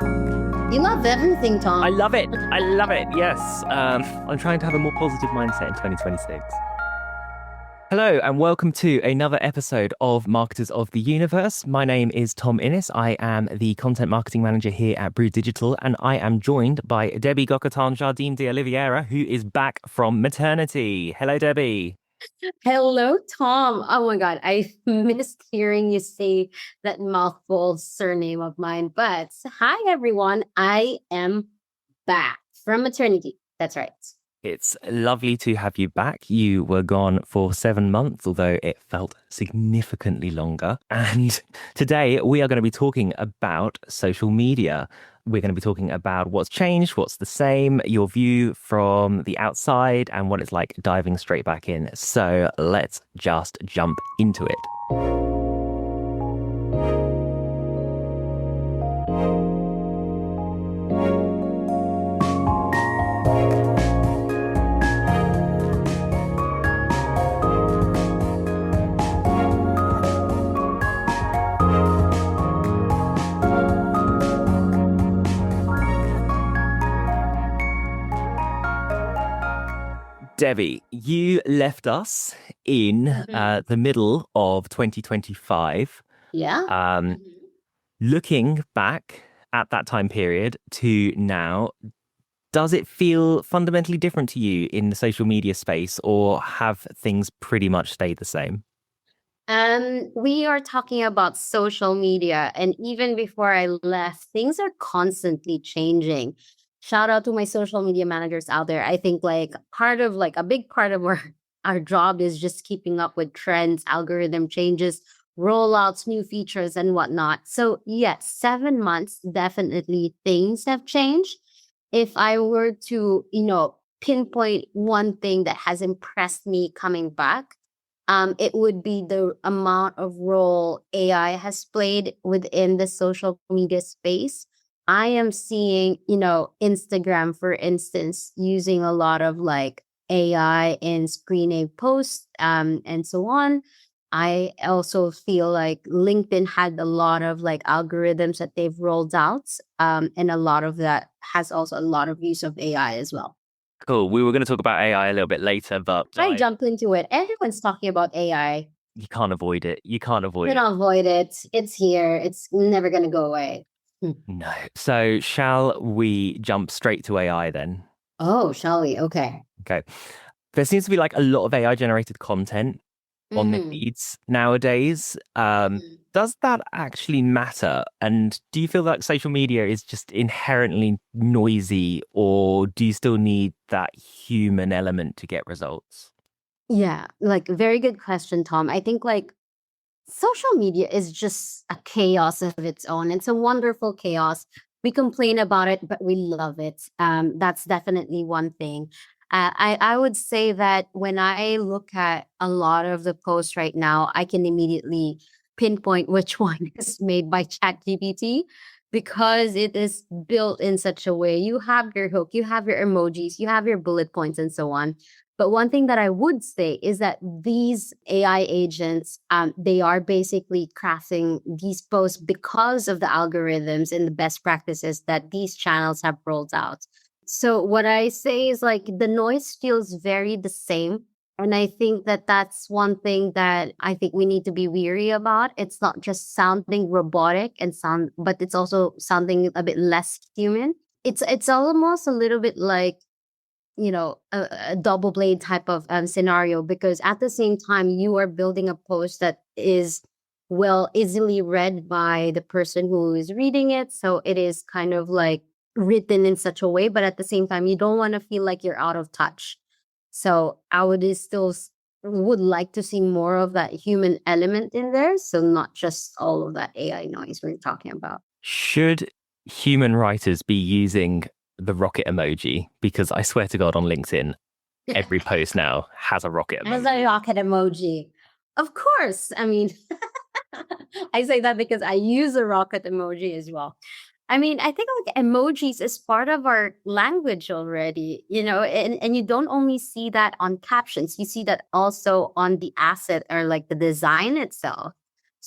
You love everything, I Tom. love it. I love it. Yes. I'm trying to have a more positive mindset in 2026. Hello, and welcome to another episode of Marketers of the Universe. My name is Tom Innes. I am the content marketing manager here at Brew Digital, and I am joined by Debbie Gokatan Jardim de Oliveira, who is back from maternity. Hello, Debbie. Hello, Tom. Oh my God, I missed hearing you say that mouthful surname of mine. But hi, everyone. I am back from maternity. That's right. It's lovely to have you back. You were gone for 7 months, although it felt significantly longer. And today we are going to be talking about social media. We're going to be talking about what's changed, what's the same, your view from the outside, and what it's like diving straight back in. So let's just jump into it. Debbie, you left us in the middle of 2025. Yeah. Um, Looking back at that time period to now, does it feel fundamentally different to you in the social media space, or have things pretty much stayed the same? We are talking about social media, and even before I left, things are constantly changing. Shout out to my social media managers out there. I think like part of like a big part of our job is just keeping up with trends, algorithm changes, rollouts, new features, and whatnot. So yes, 7 months definitely things have changed. If I were to, pinpoint one thing that has impressed me coming back, it would be the amount of role AI has played within the social media space. I am seeing, Instagram, for instance, using a lot of like AI in screening posts, and so on. I also feel like LinkedIn had a lot of like algorithms that they've rolled out, and a lot of that has also a lot of use of AI as well. Cool. We were going to talk about AI a little bit later, but I jumped into it. Everyone's talking about AI. you can't avoid it. You can't avoid it. Cannot avoid it. It's here. It's never gonna go away. Hmm. No. So, shall we jump straight to AI then? Oh, shall we? Okay. Okay. There seems to be like a lot of AI generated content on the Mm-hmm. feeds nowadays. Does that actually matter? And do you feel like social media is just inherently noisy, or do you still need that human element to get results? Yeah, like very good question, Tom. I think like social media is just a chaos of its own. It's a wonderful chaos. We complain about it, but we love it. That's definitely one thing. I would say that when I look at a lot of the posts right now, I can immediately pinpoint which one is made by ChatGPT because it is built in such a way. You have your hook, you have your emojis, you have your bullet points, and so on. But one thing that I would say is that these AI agents, they are basically crafting these posts because of the algorithms and the best practices that these channels have rolled out. So what I say is like the noise feels very the same. And I think that that's one thing that I think we need to be weary about. It's not just sounding robotic and sound, but it's also sounding a bit less human. It's almost a little bit like a double blade type of scenario because at the same time you are building a post that is well easily read by the person who is reading it, so it is kind of like written in such a way, but at the same time you don't want to feel like you're out of touch. So I would is still would like to see more of that human element in there, so not just all of that AI noise we're talking about. Should human writers be using the rocket emoji? Because I swear to God, on LinkedIn, every post now has a rocket As emoji. a rocket emoji. Of course. I mean, I say that because I use a rocket emoji as well. I mean, I think like emojis is part of our language already, and you don't only see that on captions, you see that also on the asset or like the design itself.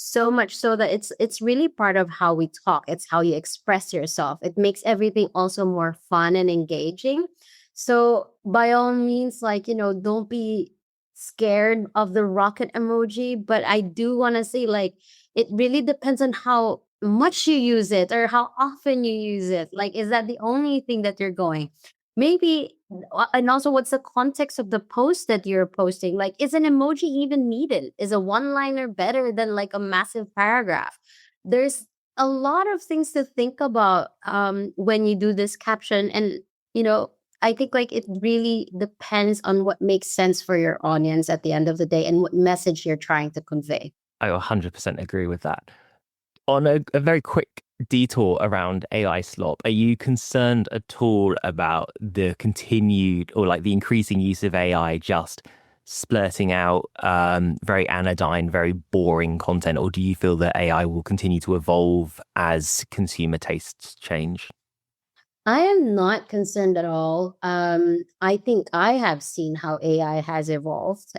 So much so that it's really part of how we talk. It's how you express yourself. It makes everything also more fun and engaging. So by all means, like, don't be scared of the rocket emoji. But I do want to say, like, it really depends on how much you use it or how often you use it. Like, is that the only thing that you're going? Maybe, and also what's the context of the post that you're posting? Like, is an emoji even needed? Is a one liner better than like a massive paragraph? There's a lot of things to think about when you do this caption. And, you know, I think like it really depends on what makes sense for your audience at the end of the day and what message you're trying to convey. I 100% agree with that. On a very quick detour around AI slop, are you concerned at all about the continued or like the increasing use of AI just splurting out very anodyne, very boring content? Or do you feel that AI will continue to evolve as consumer tastes change? I am not concerned at all. I think I have seen how AI has evolved.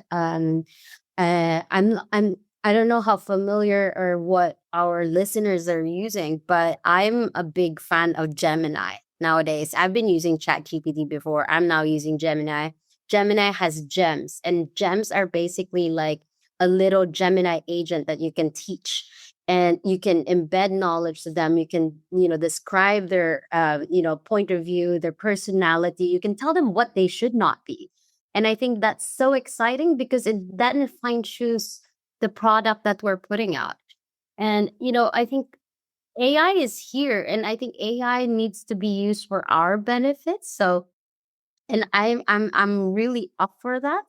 I don't know how familiar or what our listeners are using, but I'm a big fan of Gemini nowadays. I've been using ChatGPT before. I'm now using Gemini. Gemini has gems, and gems are basically like a little Gemini agent that you can teach, and you can embed knowledge to them. You can, describe their point of view, their personality. You can tell them what they should not be. And I think that's so exciting because it then fine tunes the product that we're putting out. And I think AI is here, and I think AI needs to be used for our benefits. So, and I'm really up for that.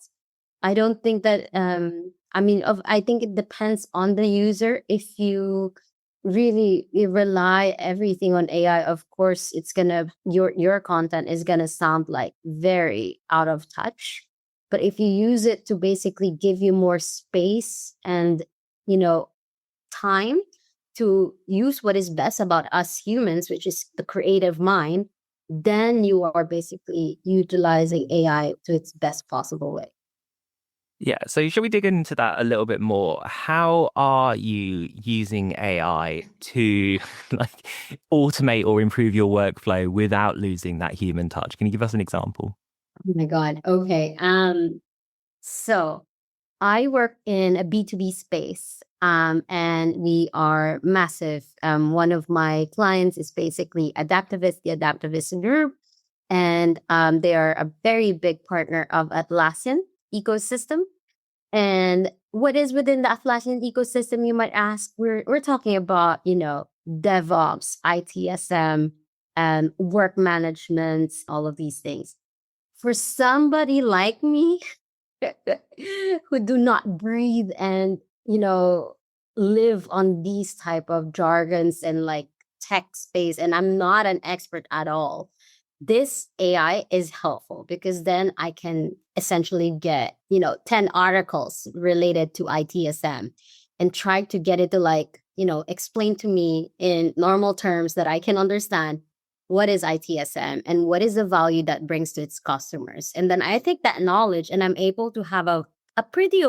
I don't think that I think it depends on the user. If you really rely everything on AI, of course it's gonna your content is gonna sound like very out of touch. But if you use it to basically give you more space and, you know, time to use what is best about us humans, which is the creative mind, then you are basically utilizing AI to its best possible way. Yeah, so should we dig into that a little bit more? How are you using AI to like automate or improve your workflow without losing that human touch? Can you give us an example? Oh my God. Okay. So I work in a B2B space, and we are massive. One of my clients is basically Adaptivist, the Adaptivist Group, and they are a very big partner of Atlassian ecosystem. And what is within the Atlassian ecosystem, you might ask? We're talking about, DevOps, ITSM, and work management, all of these things. For somebody like me, who do not breathe and, live on these type of jargons and like tech space, and I'm not an expert at all, this AI is helpful because then I can essentially get, 10 articles related to ITSM and try to get it to, like, explain to me in normal terms that I can understand what is ITSM and what is the value that brings to its customers. And then I take that knowledge and I'm able to have a pretty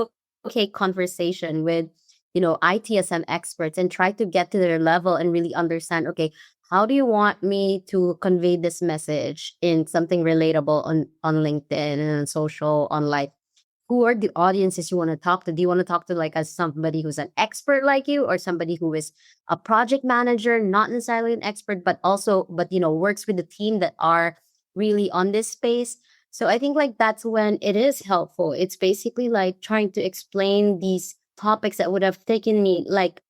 okay conversation with, ITSM experts and try to get to their level and really understand, okay, how do you want me to convey this message in something relatable on LinkedIn and on social, on like, who are the audiences you want to talk to? Do you want to talk to like as somebody who's an expert like you, or somebody who is a project manager, not necessarily an expert, but also, but works with the team that are really on this space? So I think like that's when it is helpful. It's basically like trying to explain these topics that would have taken me like,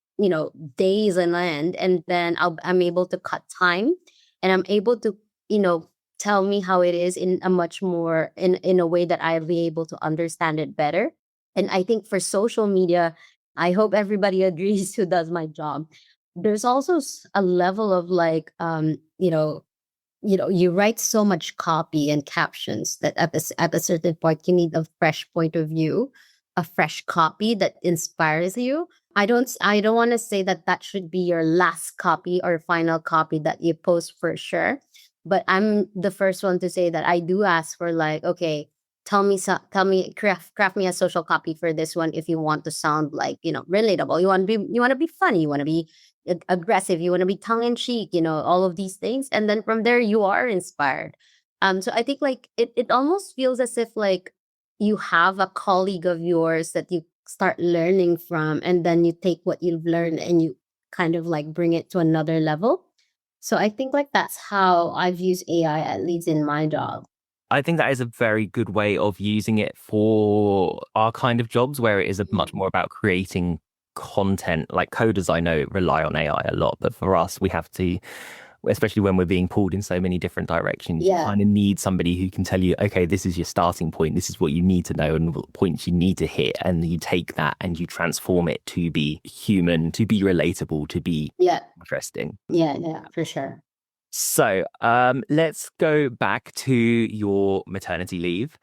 days on end, and then I'm able to cut time, and I'm able to, tell me how it is in a much more in a way that I'll be able to understand it better. And I think for social media, I hope everybody agrees who does my job. There's also a level of like you write so much copy and captions that at a certain point you need a fresh point of view, a fresh copy that inspires you. I don't want to say that that should be your last copy or final copy that you post for sure, but I'm the first one to say that I do ask for, like, okay, tell me, craft me a social copy for this one if you want to sound like, relatable. You want to be funny, you want to be aggressive, you want to be tongue in cheek, all of these things. And then from there, you are inspired. So I think like it almost feels as if like you have a colleague of yours that you start learning from, and then you take what you've learned and you kind of like bring it to another level. So I think like that's how I've used AI, at least in my job. I think that is a very good way of using it for our kind of jobs, where it is much more about creating content. Like coders, I know, rely on AI a lot, but for us, we have to, especially when we're being pulled in so many different directions, you Yeah. kind of need somebody who can tell you, okay, this is your starting point, this is what you need to know and what points you need to hit. And you take that and you transform it to be human, to be relatable, to be interesting. Yeah, for sure. So let's go back to your maternity leave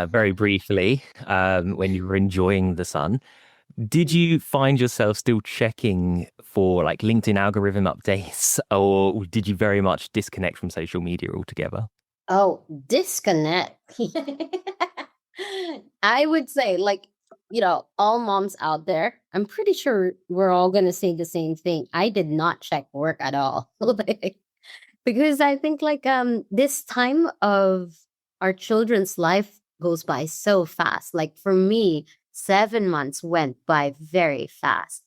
very briefly when you were enjoying the sun. Did you find yourself still checking for like LinkedIn algorithm updates, or did you very much disconnect from social media altogether? Oh, disconnect. I would say, like, all moms out there, I'm pretty sure we're all going to say the same thing. I did not check work at all. Like, because I think like this time of our children's life goes by so fast. Like for me, 7 months went by very fast.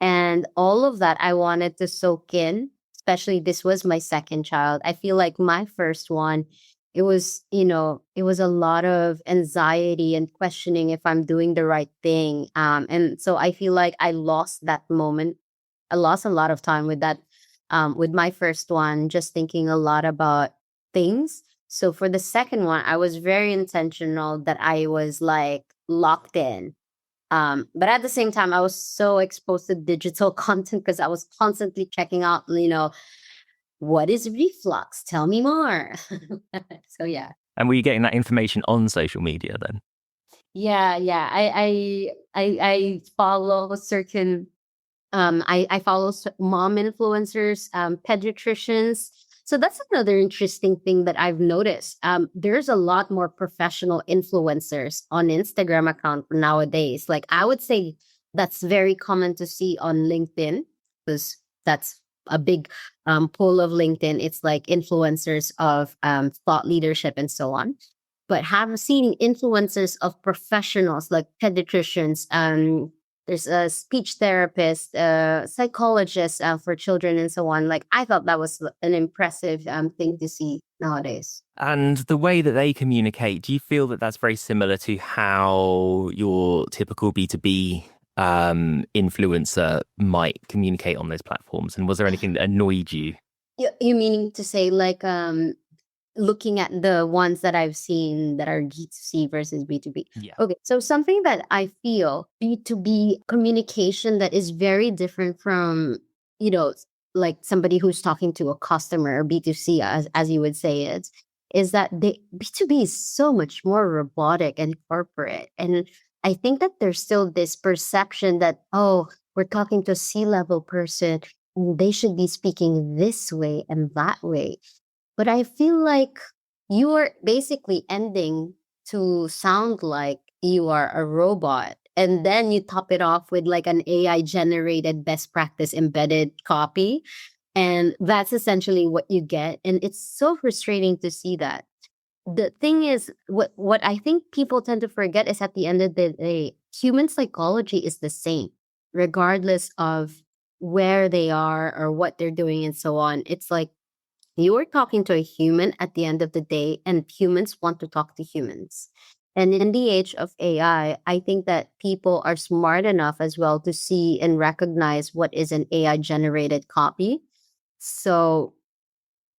And all of that I wanted to soak in, especially this was my second child. I feel like my first one, it was a lot of anxiety and questioning if I'm doing the right thing. And so I feel like I lost that moment. I lost a lot of time with that, with my first one, just thinking a lot about things. So for the second one, I was very intentional that I was like locked in. But at the same time, I was so exposed to digital content because I was constantly checking out, what is reflux? Tell me more. So yeah. And were you getting that information on social media then? Yeah. I follow certain I follow mom influencers, pediatricians. So that's another interesting thing that I've noticed. There's a lot more professional influencers on Instagram account nowadays. Like I would say that's very common to see on LinkedIn, because that's a big pull of LinkedIn. It's like influencers of thought leadership and so on. But have seen influencers of professionals like pediatricians, there's a speech therapist, psychologist for children, and so on. Like I thought that was an impressive thing to see nowadays. And the way that they communicate, do you feel that that's very similar to how your typical B2B influencer might communicate on those platforms? And was there anything that annoyed you? You meaning to say like looking at the ones that I've seen that are B2C versus B2B. Yeah. Okay, so something that I feel B2B communication that is very different from, you know, like somebody who's talking to a customer, or B2C as you would say it, is that they B2B is so much more robotic and corporate. And I think that there's still this perception that, oh, we're talking to a C-level person, they should be speaking this way and that way. But I feel like you are basically ending to sound like you are a robot. And then you top it off with like an AI generated best practice embedded copy. And that's essentially what you get. And it's so frustrating to see that. The thing is, what I think people tend to forget is at the end of the day, human psychology is the same, regardless of where they are or what they're doing and so on. It's like you are talking to a human at the end of the day, and humans want to talk to humans. And in the age of I think that people are smart enough as well to see and recognize what is an AI generated copy. So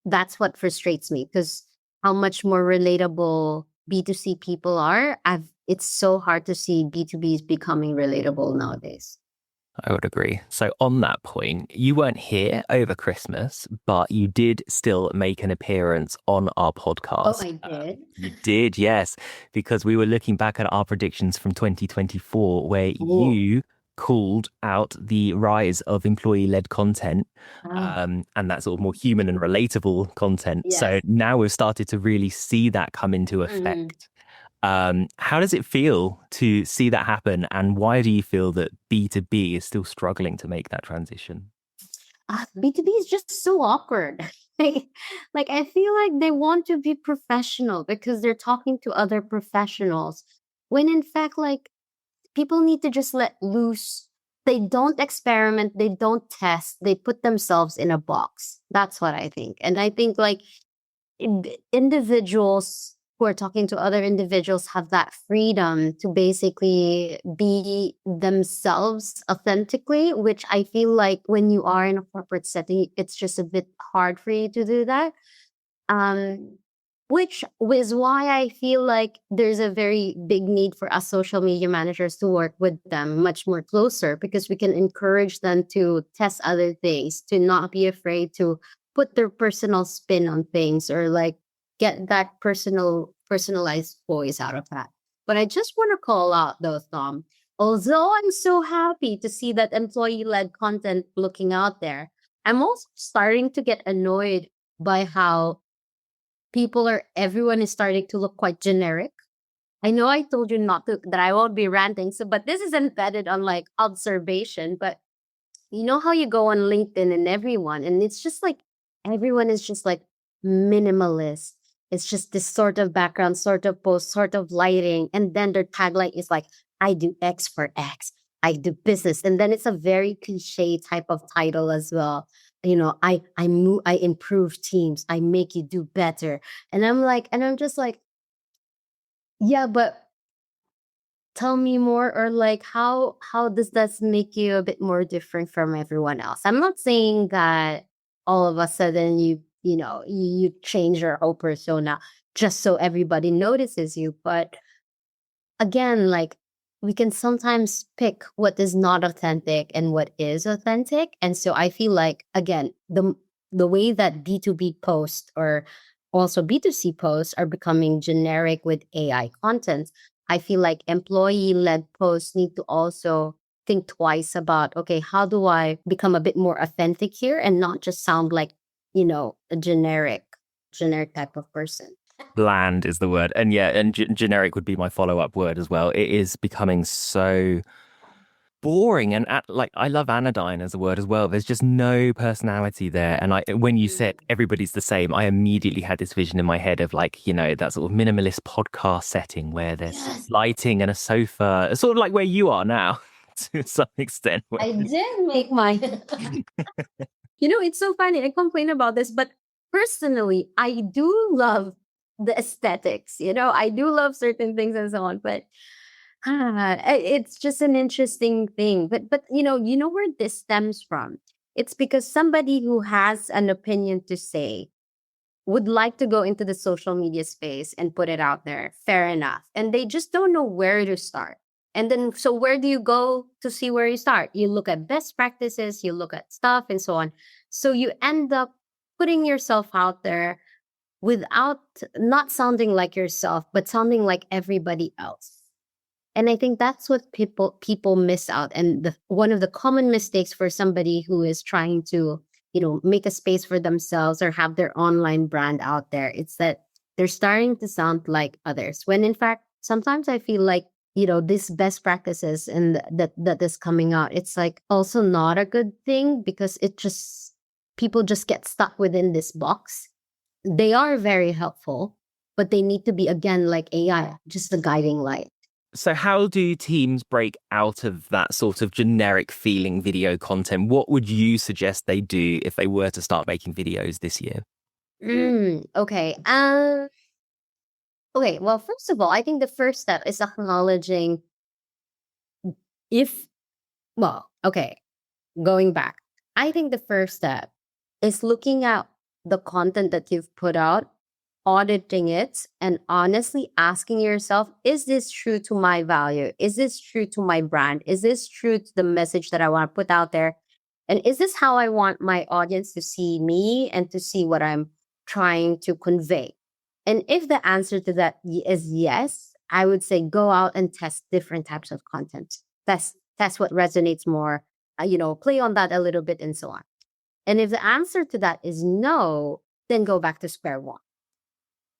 that's what frustrates me, because how much more relatable B2C people are. It's so hard to see B2Bs becoming relatable nowadays. I would agree. So on that point, you weren't here over Christmas, but you did still make an appearance on our Oh, podcast. I did. You did, yes, because we were looking back at our predictions from 2024, where Cool. you called out the rise of employee-led content, Ah, and that sort of more human and relatable content. So yes. now we've started to really see that come into Mhm. effect. How does it feel to see that happen? And why do you feel that B2B is still struggling to make that transition? B2B is just so awkward. like, I feel like they want to be professional because they're talking to other professionals. When in fact, like, people need to just let loose. They don't experiment, they don't test, they put themselves in a box. That's what I think. And I think like individuals who are talking to other individuals have that freedom to basically be themselves authentically, which I feel like when you are in a corporate setting, it's just a bit hard for you to do that. Um, which is why I feel like there's a very big need for us social media managers to work with them much more closer, because we can encourage them to test other things, to not be afraid to put their personal spin on things, or like get that personalized voice out of that. But I just want to call out though, Tom, although I'm so happy to see that employee led content looking out there, I'm also starting to get annoyed by how everyone is starting to look quite generic. I know I told you not to, that I won't be ranting, so but this is embedded on like observation. But you know how you go on LinkedIn and everyone, and it's just like everyone is just like minimalist. It's just this sort of background, sort of post, sort of lighting, and then their tagline is like, I do X for X, I do business. And then it's a very cliche type of title as well. I improve teams, I make you do better. And I'm just like, yeah, but tell me more, or like how does that make you a bit more different from everyone else? I'm not saying that all of a sudden you change your whole persona just so everybody notices you, but again, like, we can sometimes pick what is not authentic and what is authentic. And so I feel like, again, the way that B2B posts or also B2C posts are becoming generic with AI content, I feel like employee led posts need to also think twice about, okay, how do I become a bit more authentic here and not just sound like, a generic type of person. Bland is the word. And yeah, and generic would be my follow-up word as well. It is becoming so boring, and like, I love anodyne as a word as well. There's just no personality there. And when you said everybody's the same, I immediately had this vision in my head of like, that sort of minimalist podcast setting where there's Yes. lighting and a sofa, sort of like where you are now to some extent. I did make mine. It's so funny. I complain about this, but personally, I do love the aesthetics. I do love certain things and so on, but it's just an interesting thing. But you know where this stems from? It's because somebody who has an opinion to say would like to go into the social media space and put it out there. Fair enough. And they just don't know where to start. And then, so where do you go to see where you start? You look at best practices, you look at stuff and so on. So you end up putting yourself out there without not sounding like yourself, but sounding like everybody else. And I think that's what people miss out. And one of the common mistakes for somebody who is trying to, make a space for themselves or have their online brand out there, it's that they're starting to sound like others. When in fact, sometimes I feel like, this best practices and that is coming out, it's like also not a good thing, because people just get stuck within this box. They are very helpful, but they need to be, again, like AI, just a guiding light. So how do teams break out of that sort of generic feeling video content? What would you suggest they do if they were to start making videos this year? Okay. Okay. Well, first of all, I think the first step is acknowledging if, well, okay, going back. I think the first step is looking at the content that you've put out, auditing it, and honestly asking yourself, is this true to my value? Is this true to my brand? Is this true to the message that I want to put out there? And is this how I want my audience to see me and to see what I'm trying to convey? And if the answer to that is yes, I would say go out and test different types of content. Test what resonates more, play on that a little bit and so on. And if the answer to that is no, then go back to square one.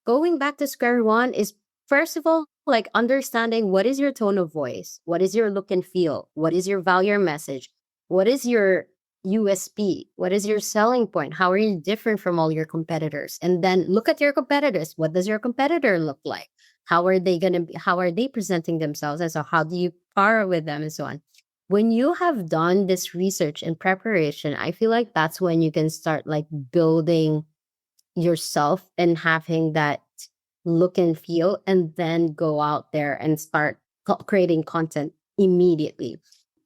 Going back to square one is, first of all, like understanding what is your tone of voice, what is your look and feel, what is your value message, what is your USP, what is your selling point, how are you different from all your competitors, and then look at your competitors. What does your competitor look like? How are they gonna be? How are they presenting themselves? And so, how do you par with them, and so on. When you have done this research and preparation, I feel like that's when you can start like building yourself and having that look and feel, and then go out there and start creating content immediately.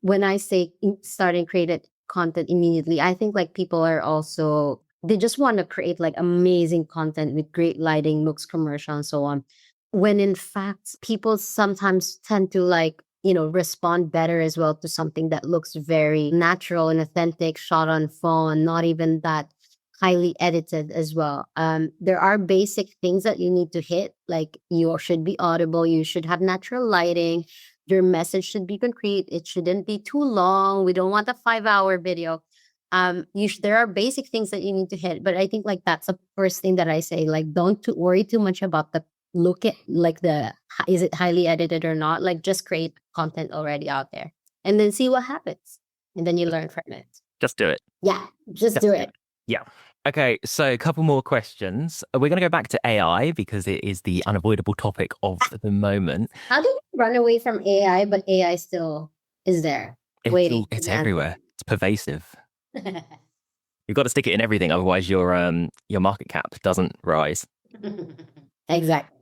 When I say starting created content immediately, I think like people are also, they just want to create like amazing content with great lighting, looks, commercial, and so on. When in fact, people sometimes tend to like, respond better as well to something that looks very natural and authentic, shot on phone, not even that highly edited as well. There are basic things that you need to hit, like you should be audible, you should have natural lighting, your message should be concrete, it shouldn't be too long. We don't want a 5-hour video. There are basic things that you need to hit, but I think like that's the first thing that I say. Like, don't worry too much about the look at like is it highly edited or not. Like, just create content already out there, and then see what happens, and then you learn from it. Just do it. Yeah, just do it. Yeah. Okay, so a couple more questions. We're going to go back to AI because it is the unavoidable topic of the moment. How do we run away from AI, but AI still is there waiting? It's everywhere. It's pervasive. You've got to stick it in everything, otherwise your market cap doesn't rise. Exactly.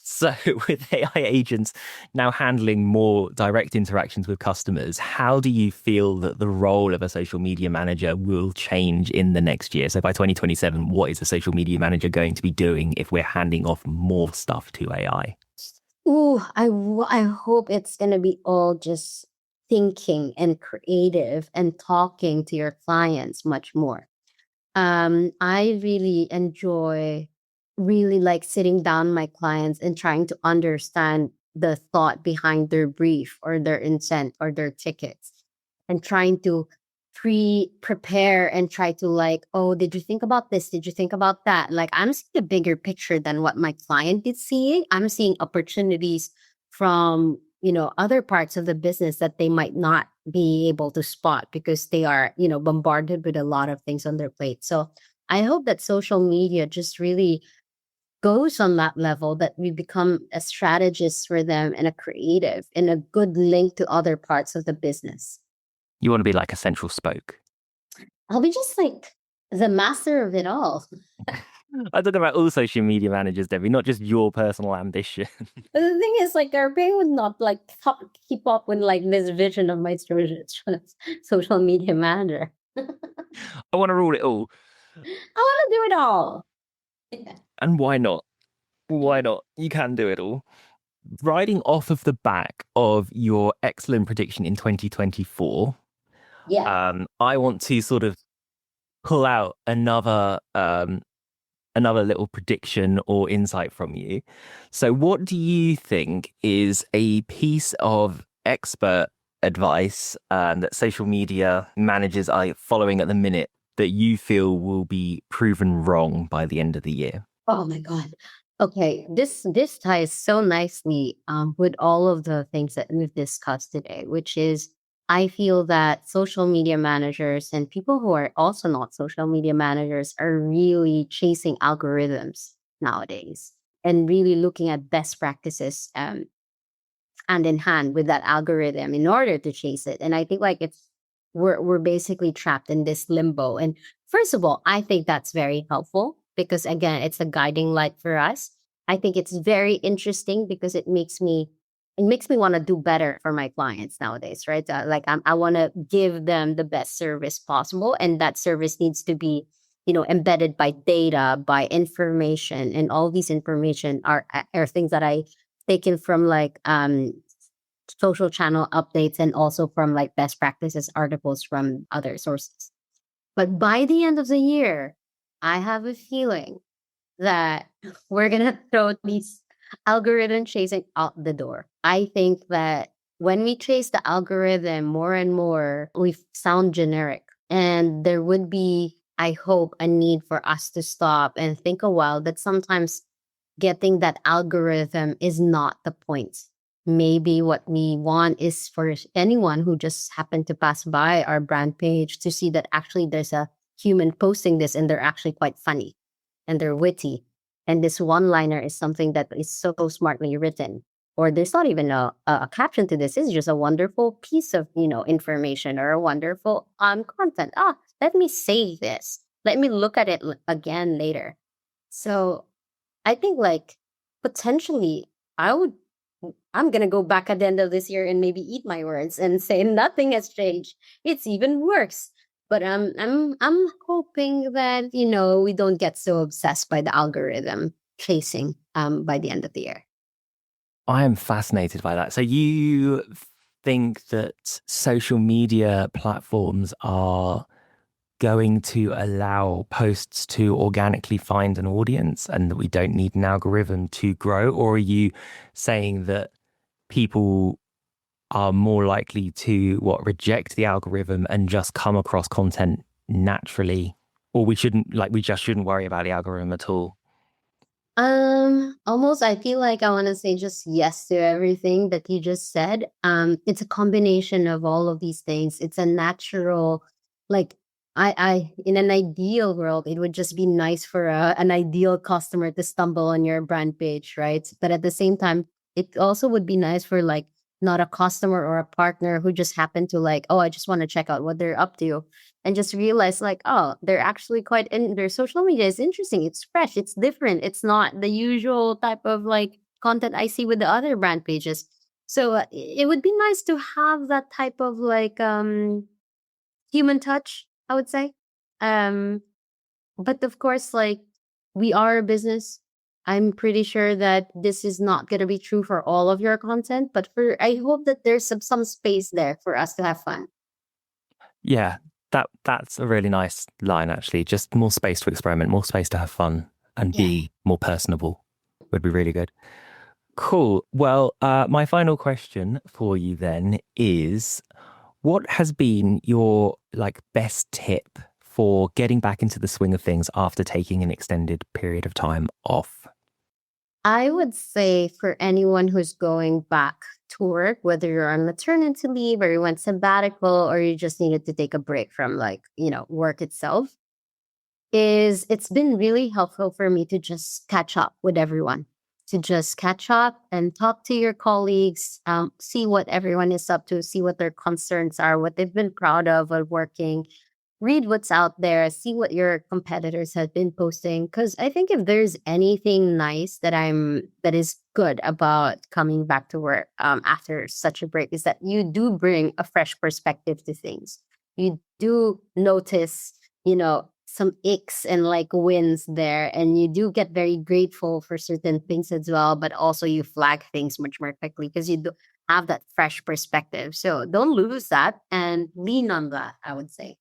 So with AI agents now handling more direct interactions with customers, how do you feel that the role of a social media manager will change in the next year? So by 2027, what is a social media manager going to be doing if we're handing off more stuff to AI? Ooh, I hope it's going to be all just thinking and creative and talking to your clients much more. I really enjoy really like sitting down my clients and trying to understand the thought behind their brief or their intent or their tickets, and trying to prepare and try to like, oh, did you think about this? Did you think about that? Like, I'm seeing a bigger picture than what my client is seeing. I'm seeing opportunities from, other parts of the business that they might not be able to spot because they are, bombarded with a lot of things on their plate. So I hope that social media just really goes on that level, that we become a strategist for them and a creative and a good link to other parts of the business. You want to be like a central spoke. I'll be just like the master of it all. I'm talking about all social media managers, Debbie, not just your personal ambition. But the thing is, like, our brain would not like keep up with like this vision of my social media manager. I want to rule it all. I want to do it all. And why not? Why not? You can do it all. Riding off of the back of your excellent prediction in 2024, I want to sort of pull out another little prediction or insight from you. So what do you think is a piece of expert advice that social media managers are following at the minute that you feel will be proven wrong by the end of the year? Oh my God. Okay, this ties so nicely with all of the things that we've discussed today, which is I feel that social media managers and people who are also not social media managers are really chasing algorithms nowadays and really looking at best practices hand in hand with that algorithm in order to chase it. And I think like we're basically trapped in this limbo. And first of all, I think that's very helpful because again, it's a guiding light for us. I think it's very interesting because it makes me want to do better for my clients nowadays, right? Like I want to give them the best service possible, and that service needs to be, embedded by data, by information, and all these information are things that I taken from like social channel updates and also from like best practices articles from other sources. But by the end of the year, I have a feeling that we're gonna throw these algorithm chasing out the door. I think that when we chase the algorithm more and more, we sound generic. And there would be, I hope, a need for us to stop and think a while that sometimes getting that algorithm is not the point. Maybe what we want is for anyone who just happened to pass by our brand page to see that actually there's a human posting this and they're actually quite funny and they're witty. And this one liner is something that is so smartly written. Or there's not even a caption to this. It's just a wonderful piece of, information or a wonderful content. Let me save this. Let me look at it again later. So I think like potentially I would I'm gonna go back at the end of this year and maybe eat my words and say nothing has changed. It's even worse. But I'm hoping that we don't get so obsessed by the algorithm chasing by the end of the year. I am fascinated by that. So you think that social media platforms are going to allow posts to organically find an audience and that we don't need an algorithm to grow? Or are you saying that people are more likely to reject the algorithm and just come across content naturally? Or we just shouldn't worry about the algorithm at all? Almost I feel like I want to say just yes to everything that you just said. It's a combination of all of these things. It's a natural, like I in an ideal world, it would just be nice for an ideal customer to stumble on your brand page, right? But at the same time, it also would be nice for like not a customer or a partner who just happened to like, oh, I just want to check out what they're up to and just realize like, oh, they're actually quite in their social media is interesting. It's fresh. It's different. It's not the usual type of like content I see with the other brand pages. So it would be nice to have that type of like human touch, I would say. Um, but of course, like we are a business. I'm pretty sure that this is not going to be true for all of your content, but I hope that there's some space there for us to have fun. Yeah, that's a really nice line, actually. Just more space to experiment, more space to have fun and Yeah. be more personable would be really good. Cool. Well, my final question for you then is, what has been your best tip for getting back into the swing of things after taking an extended period of time off? I would say for anyone who's going back to work, whether you're on maternity leave or you went sabbatical or you just needed to take a break from work itself, is it's been really helpful for me to just catch up with everyone, to just catch up and talk to your colleagues, see what everyone is up to, see what their concerns are, what they've been proud of while working, read what's out there, see what your competitors have been posting. Because I think if there's anything nice that is good about coming back to work after such a break, is that you do bring a fresh perspective to things. You do notice, some icks and like wins there, and you do get very grateful for certain things as well. But also you flag things much more quickly because you do have that fresh perspective. So don't lose that and lean on that, I would say.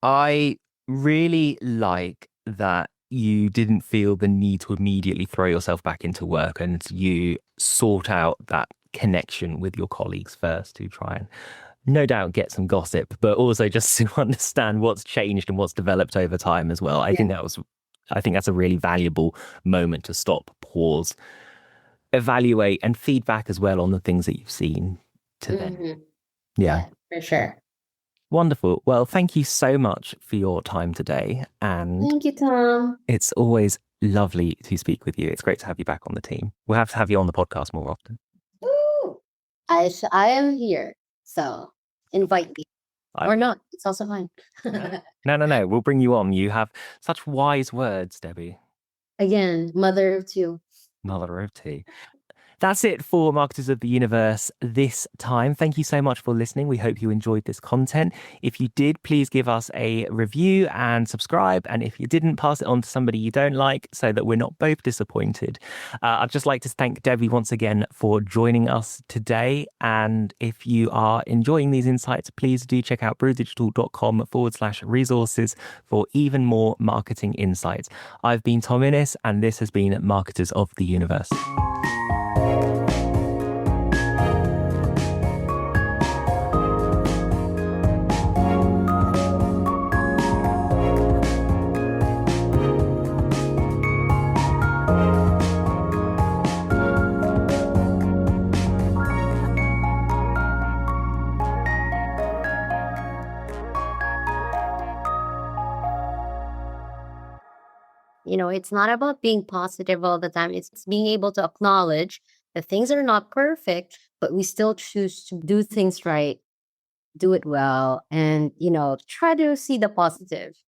I really like that you didn't feel the need to immediately throw yourself back into work and you sort out that connection with your colleagues first to try and no doubt get some gossip, but also just to understand what's changed and what's developed over time as well. I think that's a really valuable moment to stop, pause, evaluate, and feedback as well on the things that you've seen to then. Mhm. Yeah. For sure. Wonderful. Well, thank you so much for your time today. And Thank you, Tom. it's always lovely to speak with you. It's great to have you back on the team. We'll have to have you on the podcast more often. Woo! I am here, so invite me or not. It's also fine. No. We'll bring you on. You have such wise words, Debbie. Again, mother of two. Mother of two. That's it for Marketers of the Universe this time. Thank you so much for listening. We hope you enjoyed this content. If you did, please give us a review and subscribe. And if you didn't, pass it on to somebody you don't like so that we're not both disappointed. I'd just like to thank Debbie once again for joining us today. And if you are enjoying these insights, please do check out brewdigital.com/resources for even more marketing insights. I've been Tom Innes, and this has been Marketers of the Universe. it's not about being positive all the time. It's being able to acknowledge that things are not perfect, but we still choose to do things right, do it well, and try to see the positive.